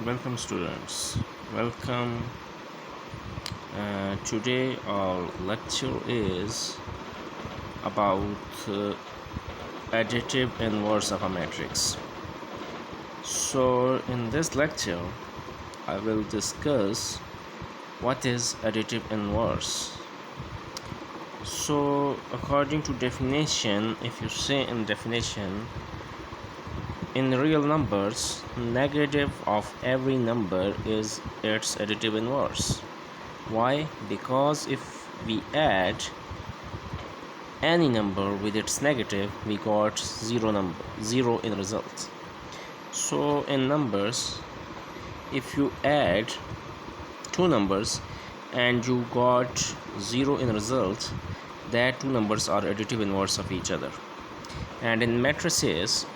Welcome, students. Welcome. Today, our lecture is about additive inverse of a matrix. So, in this lecture, I will discuss what is additive inverse. So, according to definition, if you say in definition, in real numbers, negative of every number is its additive inverse. Why? Because if we add any number with its negative, we got zero in result. So in numbers, if you add two numbers and you got zero in result, that two numbers are additive inverse of each other. And in matrices,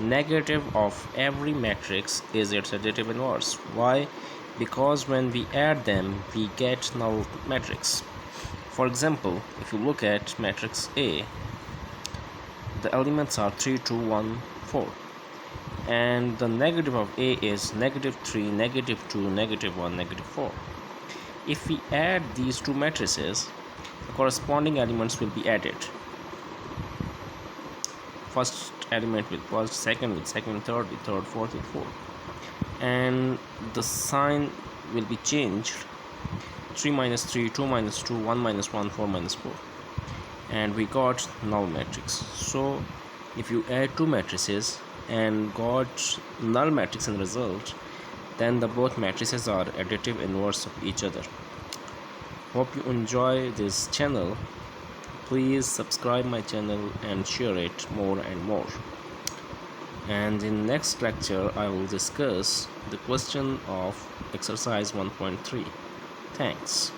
negative of every matrix is its additive inverse. Why? Because when we add them, we get null matrix. For example, if you look at matrix A, the elements are 3, 2, 1, 4, and the negative of A is -3, -2, -1, -4. If we add these two matrices, the corresponding elements will be added. First element with first, second with second, third with third, fourth with fourth, and the sign will be changed: 3 minus 3, 2 minus 2, 1 minus 1, 4 minus 4, and we got null matrix. So if you add two matrices and got null matrix in result, then the both matrices are additive inverse of each other. Hope you enjoy this channel. Please subscribe my channel and share it more and more. And in next lecture, I will discuss the question of exercise 1.3. Thanks.